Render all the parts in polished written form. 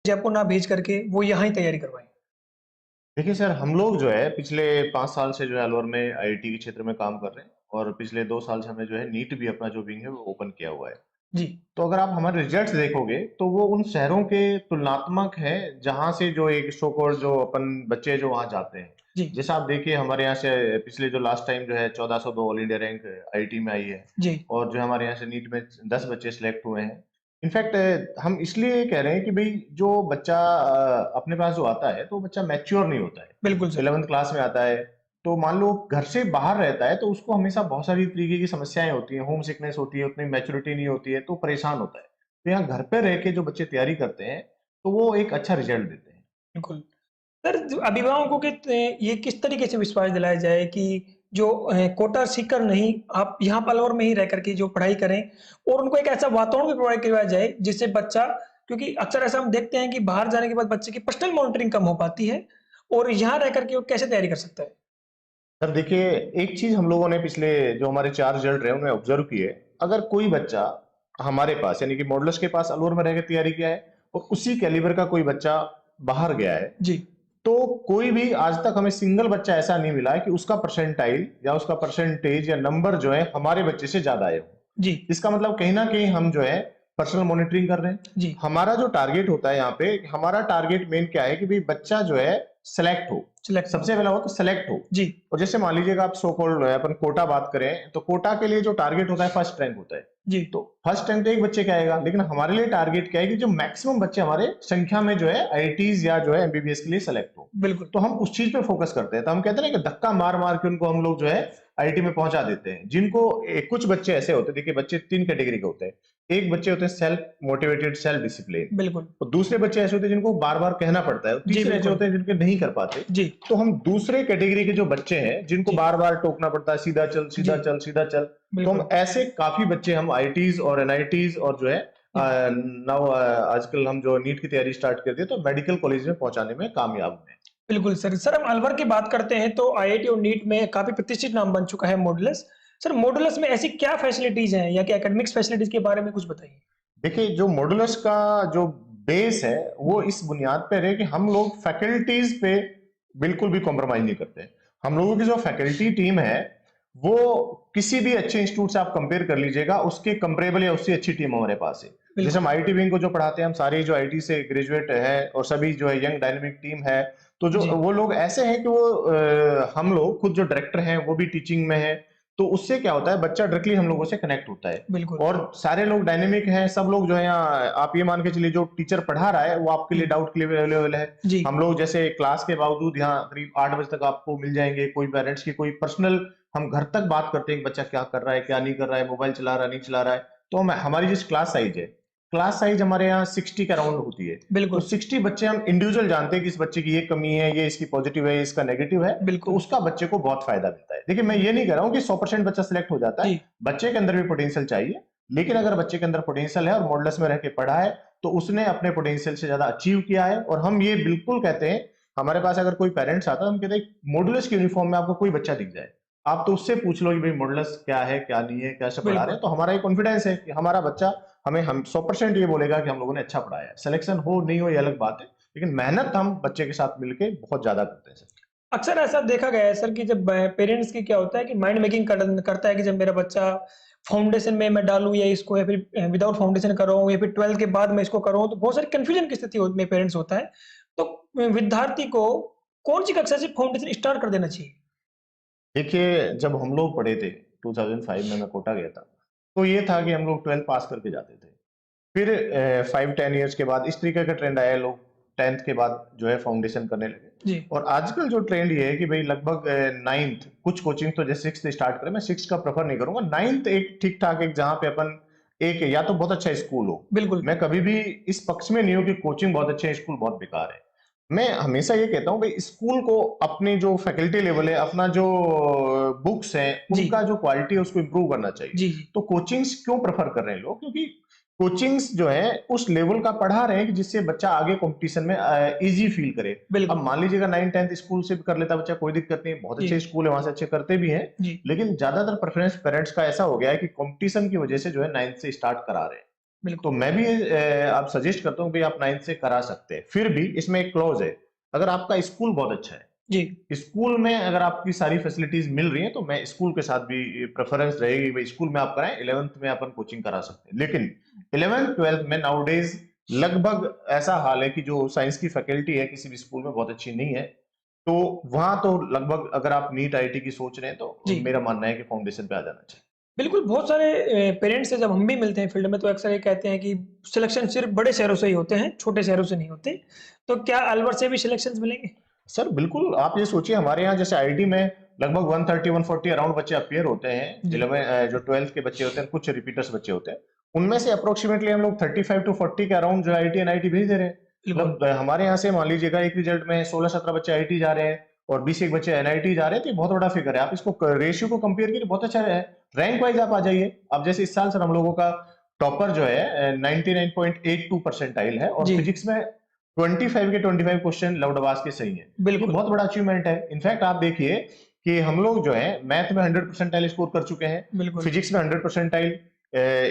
जयपुर ना भेज करके वो यहाँ ही तैयारी करवाएं? देखिए सर, हम लोग जो है पिछले 5 साल से जो है अलवर में आईटी के क्षेत्र में काम कर रहे हैं और पिछले 2 साल से हमने जो है नीट भी अपना जो विंग है वो ओपन किया हुआ है। जी, तो अगर आप हमारे रिजल्ट्स देखोगे तो वो उन शहरों के तुलनात्मक है जहाँ से जो एक सो कॉल्ड जो अपन बच्चे जो वहाँ जाते हैं। जी, जैसे आप देखिए हमारे यहाँ से पिछले जो लास्ट टाइम जो है 1402 ऑल इंडिया रैंक आईटी में आई है जी, और जो हमारे यहाँ से नीट में 10 बच्चे सिलेक्ट हुए हैं। इनफैक्ट हम इसलिए कह रहे हैं कि भाई जो बच्चा अपने पास जो आता है तो वो बच्चा मैच्योर नहीं होता है। बिल्कुल सर। 11th क्लास में आता है तो मान लो घर से बाहर रहता है तो उसको हमेशा बहुत सारी तरीके की समस्याएं होती हैं, होम सिकनेस होती है, उतनी मैच्योरिटी नहीं होती है तो परेशान होता है। तो यहाँ घर पे रह के जो बच्चे तैयारी करते हैं तो वो एक अच्छा रिजल्ट देते हैं। बिल्कुल। सर, जो अभिभावकों के ये किस तरीके से विश्वास दिलाया जाए कि जो कोटा सीकर नहीं, आप यहाँ पलवल में ही रह कर के जो पढ़ाई करें और उनको एक ऐसा वातावरण भी प्रोवाइड करवाया जाए जिससे बच्चा, क्योंकि अक्सर ऐसा हम देखते हैं कि बाहर जाने के बाद बच्चे की पर्सनल मॉनिटरिंग कम हो पाती है और यहाँ रह कर के वो कैसे तैयारी कर सकता है? सर देखिए, एक चीज हम लोगों ने पिछले जो हमारे 4 रिजल्ट रहे उनमें ऑब्जर्व किए, अगर कोई बच्चा हमारे पास यानी कि मॉडल्स के पास अलवर में रह के तैयारी किया है और उसी कैलिबर का कोई बच्चा बाहर गया है, जी, तो कोई भी आज तक हमें सिंगल बच्चा ऐसा नहीं मिला है कि उसका परसेंटाइल या उसका परसेंटेज या नंबर जो है हमारे बच्चे से ज्यादा आए हो। जी, इसका मतलब कहीं ना कहीं हम जो है पर्सनल मॉनिटरिंग कर रहे हैं। जी, हमारा जो टारगेट होता है यहाँ पे, हमारा टारगेट मेन क्या है कि भाई बच्चा जो है सेलेक्ट हो। सिलेक्ट हो। सबसे पहला हो तो सेलेक्ट हो। जी, और जैसे मान लीजिएगा आप सो कॉल्ड अपन कोटा बात करें तो कोटा के लिए जो टारगेट होता है फर्स्ट रैंक होता है। जी, तो फर्स्ट रैंक तो एक बच्चे का आएगा, लेकिन हमारे लिए टारगेट क्या है कि जो मैक्सिमम बच्चे हमारे संख्या में जो है आईआईटीज या जो है एमबीबीएस के लिए सेलेक्ट हो। बिल्कुल। तो हम उस चीज पे फोकस करते हैं। तो हम कहते हैं ना कि धक्का मार मार के उनको हम लोग जो है आईटी में पहुंचा देते हैं। जिनको कुछ बच्चे ऐसे होते हैं, देखिए बच्चे 3 कैटेगरी के होते हैं। एक बच्चे होते हैं सेल्फ मोटिवेटेड, सेल्फ डिसिप्लिन, बिल्कुल। और दूसरे बच्चे ऐसे होते हैं जिनको बार बार कहना पड़ता है, और जी, तीसरे ऐसे बिल्कुल। होते हैं जिनके नहीं कर पाते। जी, तो हम दूसरे कैटेगरी के जो बच्चे हैं जिनको जी, बार बार टोकना पड़ता है, सीधा चल सीधा जी, चल सीधा चल, तो हम बिल्कुल। ऐसे काफी बच्चे हम आईटीज और एनआईटीज और जो है जी, नाउ आजकल हम जो नीट की तैयारी स्टार्ट कर दी तो मेडिकल कॉलेज में पहुंचाने में कामयाब हुए हैं। बिल्कुल सर। सर, हम अलवर की बात करते हैं तो आईआईटी और नीट में काफ़ी प्रतिष्ठित नाम बन चुका है मॉडुलस। सर, मॉडुलस में ऐसी क्या फैसिलिटीज़ हैं या क्या एकेडमिक्स फैसिलिटीज़ के बारे में कुछ बताइए? देखिए जो मॉडुलस का जो बेस है वो जी, इस बुनियाद पर है कि हम लोग फैकल्टीज पे बिल्कुल भी कॉम्प्रोमाइज नहीं करते। हम लोगों की जो फैकल्टी टीम है वो किसी भी अच्छे इंस्टीट्यूट से आप कंपेयर कर लीजिएगा, उसके कंपेरेबल या उससे अच्छी टीम हमारे पास है। जैसे हम बिल्कुल। आईटी विंग को जो पढ़ाते हैं, हम सारे जो आईटी से ग्रेजुएट है और सभी जो है यंग डायनेमिक टीम है। तो जो जी, वो लोग ऐसे हैं कि वो हम लोग खुद जो डायरेक्टर हैं वो भी टीचिंग में है। तो उससे क्या होता है, बच्चा डायरेक्टली हम लोगों से कनेक्ट होता है। बिल्कुल। और सारे लोग डायनेमिक हैं, सब लोग जो है यहाँ आप ये मान के चलिए जो टीचर पढ़ा रहा है वो आपके लिए जी, डाउट के लिए अवेलेबल है। जी, हम लोग जैसे क्लास के बावजूद यहाँ करीब 8 बजे तक आपको मिल जाएंगे। कोई पेरेंट्स की कोई पर्सनल हम घर तक बात करते हैं कि बच्चा क्या कर रहा है, क्या नहीं कर रहा है, मोबाइल चला रहा है, नहीं चला रहा है। तो हमारी जिस क्लास साइज है, क्लास साइज हमारे यहाँ 60 के अराउंड होती है। तो बिल्कुल, 60 बच्चे हम इंडिविजुअल जानते हैं कि इस बच्चे की ये कमी है, ये इसकी पॉजिटिव है, इसका नेगेटिव है। तो बिल्कुल। उसका बच्चे को बहुत फायदा मिलता है। देखिए मैं ये नहीं कह रहा हूँ कि 100% बच्चा सिलेक्ट हो जाता है। जी, बच्चे के अंदर भी पोटेंशियल चाहिए, लेकिन अगर बच्चे के अंदर पोटेंशियल है और मॉडल्स में रह के पढ़ा है तो उसने अपने पोटेंशियल से ज्यादा अचीव किया है। और हम ये बिल्कुल कहते हैं, हमारे पास अगर कोई पेरेंट्स आता है, हम कहते हैं मॉडुलस की यूनिफॉर्म में आपको कोई बच्चा दिख जाए, आप तो उससे पूछ लो कि भाई मॉडुलस क्या है, क्या नहीं है, कैसे पढ़ा रहे बिल्कुल। हैं। तो हमारा ये कॉन्फिडेंस है कि हमारा बच्चा हमें हम 100% ये बोलेगा कि हम लोगों ने अच्छा पढ़ाया है। सिलेक्शन हो नहीं हो ये अलग बात है, लेकिन मेहनत हम बच्चे के साथ मिलके बहुत ज्यादा करते हैं सर। अक्सर ऐसा देखा गया है सर कि जब पेरेंट्स की क्या होता है कि माइंड मेकिंग करता है कि जब मेरा बच्चा फाउंडेशन में मैं डालूँ या इसको, या फिर विदाउट फाउंडेशन कराऊँ या फिर 12th के बाद मैं इसको कराऊँ, तो बहुत सारी कन्फ्यूजन की स्थिति में पेरेंट्स होता है। तो विद्यार्थी को कौन-सी कक्षा से फाउंडेशन स्टार्ट कर देना चाहिए? देखिए जब हम लोग पढ़े थे 2005 में, मैं कोटा गया था, तो ये था कि हम लोग 12th पास करके जाते थे। फिर 5-10 इयर्स के बाद इस तरीके का ट्रेंड आया, लोग 10th के बाद जो है फाउंडेशन करने लगे। जी, और आजकल जो ट्रेंड ये है कि भाई लगभग 9th, कुछ कोचिंग तो जैसे 6th स्टार्ट करें, मैं 6th का प्रेफर नहीं करूंगा। 9th एक ठीक ठाक, एक जहां पे अपन एक या तो बहुत अच्छा स्कूल हो। बिल्कुल। मैं कभी भी इस पक्ष में नहीं हूं कि कोचिंग बहुत अच्छे है, स्कूल बहुत बेकार है। मैं हमेशा ये कहता हूँ भाई स्कूल को अपनी जो फैकल्टी लेवल है, अपना जो बुक्स हैं, जी, उनका जो क्वालिटी है उसको इम्प्रूव करना चाहिए। जी, जी, तो कोचिंग्स क्यों प्रेफर कर रहे हैं लोग? क्योंकि कोचिंग्स जो है उस लेवल का पढ़ा रहे हैं कि जिससे बच्चा आगे कंपटीशन में इजी फील करे। अब बिल्कुल। मान लीजिएगा 9th-10th स्कूल से भी कर लेता बच्चा, कोई दिक्कत नहीं, बहुत अच्छे जी, स्कूल है, वहां से अच्छे करते भी हैं। जी, लेकिन ज्यादातर प्रेफरेंस पेरेंट्स का ऐसा हो गया है कि कंपटीशन की वजह से जो है 9th से स्टार्ट करा रहे हैं। बिल्कुल। तो मैं भी आप सजेस्ट करता हूँ भाई आप 9th से करा सकते हैं। फिर भी इसमें एक क्लॉज है, अगर आपका स्कूल बहुत अच्छा है, जी, स्कूल में अगर आपकी सारी फैसिलिटीज मिल रही हैं तो मैं स्कूल के साथ भी प्रेफरेंस रहेगी भाई स्कूल में आप कराएं, 11th में अपन कोचिंग करा सकते हैं। लेकिन 11th 12th में नाउडेज लगभग ऐसा हाल है कि जो साइंस की फैकल्टी है किसी भी स्कूल में बहुत अच्छी नहीं है, तो वहां तो लगभग अगर आप नीट आईटी की सोच रहे हैं तो जी। मेरा मानना है कि फाउंडेशन पे आ जाना चाहिए। बिल्कुल, बहुत सारे पेरेंट्स से जब हम भी मिलते हैं फील्ड में तो अक्सर ये कहते हैं कि सिलेक्शन सिर्फ़ बड़े शहरों से ही होते हैं, छोटे शहरों से नहीं होते। तो क्या अलवर से भी सिलेक्शंस मिलेंगे? सर बिल्कुल, आप ये सोचिए हमारे यहाँ जैसे आईटी में लगभग 130 140 अराउंड बच्चे अपीयर होते हैं, जी, 11 जो 12th के बच्चे होते हैं, कुछ रिपीटर्स बच्चे होते हैं, उनमें से अप्रोक्सीमेटली हम लोग 35 टू 40 के अराउंड जो आईटी एनआईटी भेज दे रहे हैं। बिल्कुल। मतलब हमारे यहाँ से मान लीजिएगा एक रिजल्ट में 16-17 बच्चे आईटी जा रहे हैं और 20 बच्चे एनआईटी जा रहे हैं, तो ये बहुत बड़ा फिगर है। आप इसको रेशियो को कंपेयर कीजिए, बहुत अच्छा है। रैंक वाइज आप आ जाइए। अब जैसे इस साल सर हम लोगों का टॉपर जो है 99.82 परसेंटाइल है और जी, फिजिक्स में 25 के 25 क्वेश्चन लौटवास के सही है। ये बिल्कुल, बहुत बड़ा अचीवमेंट है। इनफैक्ट आप देखिए कि हम लोग जो है मैथ में 100 परसेंटाइल स्कोर कर चुके हैं, बिल्कुल। फिजिक्स में 100 परसेंटाइल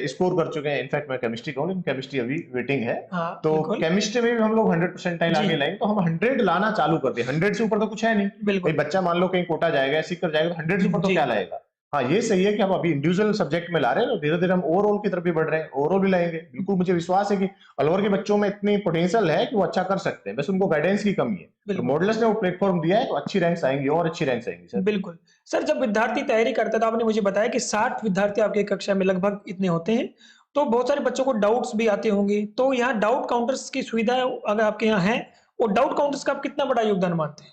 स्कोर कर चुके हैं। इनफैक्ट मैं केमिस्ट्री का हूँ लेकिन केमिस्ट्री अभी वेटिंग है। हाँ, तो बिल्कुल। केमिस्ट्री में भी हम लोग 100 परसेंटाइल जी, आगे लाएंगे, तो हम 100 लाना चालू कर दें। 100 से ऊपर तो कुछ है नहीं भाई। बिल्कुल। बच्चा मान लो कहीं कोटा जाएगा या सीकर जाएगा तो 100 से ऊपर तो जी, क्या लाएगा। हाँ ये सही है कि हम अभी इंडिविजुअल सब्जेक्ट में ला रहे हैं तो धीरे धीरे हम ओवरऑल की तरफ भी बढ़ रहे हैं, ओवरऑल भी लाएंगे। बिल्कुल मुझे विश्वास है कि अलवर के बच्चों में इतनी पोटेंशियल है कि वो अच्छा कर सकते हैं, बस उनको गाइडेंस की कमी है। और बिल्कुल, मॉडल्स ने वो प्लेटफॉर्म दिया है तो अच्छी रैंक्स आएंगी और अच्छी रैंक्स आएंगी सर। बिल्कुल। सर जब विद्यार्थी तैयारी करता है तो आपने मुझे बताया कि 60 विद्यार्थी आपकी कक्षा में लगभग इतने होते हैं। तो बहुत सारे बच्चों को डाउट्स भी आते होंगे। तो यहाँ डाउट काउंटर्स की सुविधा अगर आपके यहाँ है और डाउट काउंटर्स का आप कितना बड़ा योगदान मानते हैं?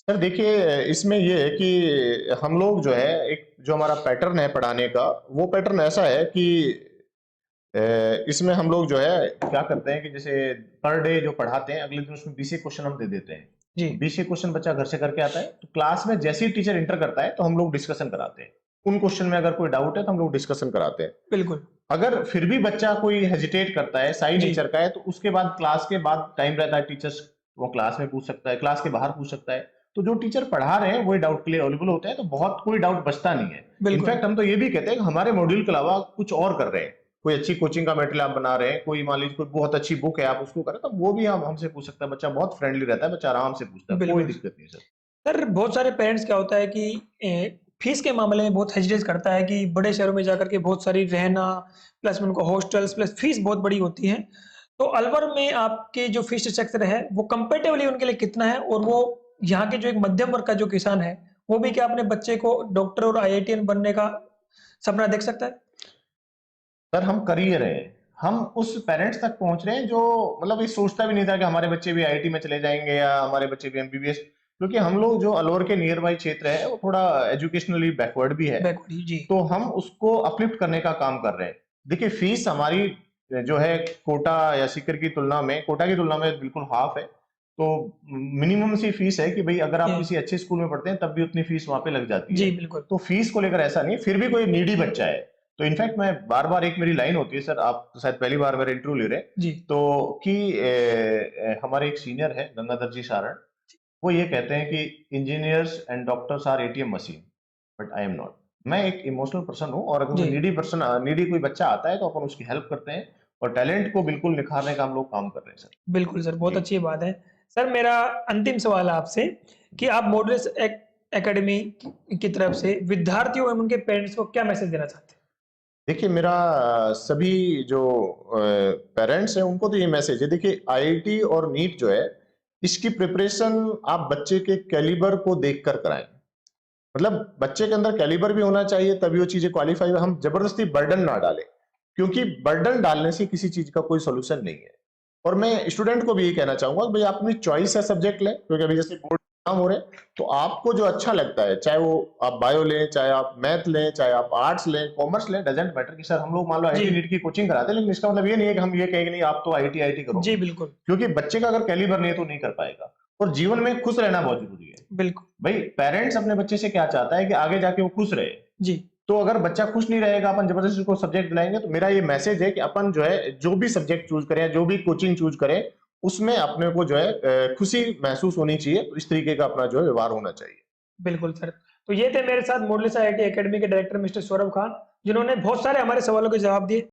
सर देखिए इसमें ये है कि हम लोग जो है एक जो हमारा पैटर्न है पढ़ाने का, वो पैटर्न ऐसा है कि इसमें हम लोग जो है क्या करते हैं कि जैसे पर डे जो पढ़ाते हैं अगले दिन उसमें 20 क्वेश्चन हम दे देते हैं। जी, तो 20 क्वेश्चन बच्चा घर से करके आता है, तो क्लास में जैसे ही टीचर इंटर करता है तो हम लोग डिस्कशन कराते हैं। उन क्वेश्चन में अगर कोई डाउट है तो हम लोग डिस्कशन कराते हैं। बिल्कुल। अगर फिर भी बच्चा कोई हेजिटेट करता है, साई जी, नेचर का है, तो उसके बाद क्लास के बाद टाइम रहता है, टीचर्स वो क्लास में पूछ सकता है, क्लास के बाहर पूछ सकता है। तो जो टीचर पढ़ा रहे हैं वही डाउट के लिए अवेलेबल होते हैं, तो बहुत कोई डाउट बचता नहीं है। बिल्कुल। इनफैक्ट हम तो ये भी कहते हैं कि हमारे मॉड्यूल के अलावा कुछ और कर रहे हैं, कोई अच्छी कोचिंग का मटेरियल आप बना रहे हैं, कोई मान लीजिए कोई बहुत अच्छी बुक है आप उसको करें, तो वो भी हम हमसे पूछ सकता है। बच्चा बहुत फ्रेंडली रहता है, बच्चा आराम से पूछता है, कोई बिल्कुल। दिक्कत नहीं सर। सर बहुत सारे पेरेंट्स क्या होता है कि फीस के मामले में बहुत हेजिटेट करता है कि बड़े शहरों में जाकर के बहुत सारी रहना प्लस में उनको हॉस्टल्स प्लस फीस बहुत बड़ी होती है। तो अलवर में आपके जो फीस स्ट्रक्चर है वो कंपैरेटिवली उनके लिए कितना है? और वो यहाँ के जो एक मध्यम वर्ग का जो किसान है, वो भी क्या अपने बच्चे को डॉक्टर और आईआईटीएन बनने का सपना देख सकता है? सर हम कर ही रहे हैं। हम उस पेरेंट्स तक पहुंच रहे हैं जो मतलब ये सोचता भी नहीं था कि हमारे बच्चे भी आईआईटी में चले जाएंगे या हमारे बच्चे भी एमबीबीएस। क्योंकि हम लोग जो अलवर के नियर बाई क्षेत्र है वो थोड़ा एजुकेशनली बैकवर्ड भी है, बैकवर्ड जी, तो हम उसको अपलिफ्ट करने का काम कर रहे हैं। देखिए फीस हमारी जो है कोटा या सीकर की तुलना में, कोटा की तुलना में बिल्कुल हाफ है। तो मिनिमम सी फीस है कि भाई अगर आप ये किसी अच्छे स्कूल में पढ़ते हैं तब भी उतनी फीस वहां पे लग जाती है। जी, बिल्कुल। तो फीस को लेकर ऐसा नहीं, फिर भी कोई नीडी बच्चा है तो इनफैक्ट मैं बार बार एक मेरी लाइन होती है सर, आप तो शायद पहली बार मेरा इंटरव्यू ले रहे हैं, जी, तो कि हमारे एक सीनियर है गंगाधर जी सारण, वो ये कहते हैं कि engineers and doctors are ATM machine but I am not. मैं एक इमोशनल पर्सन हूँ और अगर जी। कोई नीडी कोई बच्चा आता है तो अपन उसकी हेल्प करते हैं और टैलेंट को बिल्कुल निखारने का हम लोग काम कर रहे हैं सर। बिल्कुल सर, बहुत जी अच्छी बात है। सर मेरा अंतिम सवाल है आपसे कि आप मॉडरेस एकेडमी की तरफ से विद्यार्थियों एवं उनके पेरेंट्स को क्या मैसेज देना चाहते हैं? देखिए मेरा सभी जो पेरेंट्स हैं उनको तो ये मैसेज है, देखिए आईआईटी और नीट जो है इसकी प्रिपरेशन आप बच्चे के कैलिबर को देखकर कराएं। मतलब बच्चे के अंदर कैलिबर भी होना चाहिए तभी वो चीजें क्वालिफाई। हम जबरदस्ती बर्डन ना डालें, क्योंकि बर्डन डालने से किसी चीज का कोई सोल्यूशन नहीं है। और मैं स्टूडेंट को भी यही कहना चाहूंगा भाई आप अपनी चॉइस है सब्जेक्ट लें, क्योंकि अभी जैसे बोर्ड एग्जाम हो रहे हैं तो आपको जो अच्छा लगता है, चाहे वो आप बायो लें, चाहे आप मैथ लें, चाहे आप आर्ट्स लें, कॉमर्स लें, डजेंट मैटर कि सर हम लोग मान लो जी, आईटी नीट की कोचिंग कराते हैं, लेकिन इसका मतलब ये नहीं है कि हम ये कहेंगे नहीं आप तो आईटी आईटी करो, जी बिल्कुल, क्योंकि बच्चे का अगर कैलिबर नहीं है तो नहीं कर पाएगा। और जीवन में खुश रहना बहुत जरूरी है बिल्कुल। भाई। पेरेंट्स अपने बच्चे से क्या चाहता है कि आगे जाके वो खुश रहे। जी, तो अगर बच्चा खुश नहीं रहेगा, अपन जबरदस्ती उसको सब्जेक्ट दिलाएंगे, तो मेरा ये मैसेज है कि अपन जो है जो भी सब्जेक्ट चूज करें, जो भी कोचिंग चूज करें, उसमें अपने को जो है खुशी महसूस होनी चाहिए। तो इस तरीके का अपना जो है व्यवहार होना चाहिए। बिल्कुल सर। तो ये थे मेरे साथ मॉडरेस आईआईटी एकेडमी के डायरेक्टर मिस्टर सौरभ खान, जिन्होंने बहुत सारे हमारे सवालों के जवाब दिए।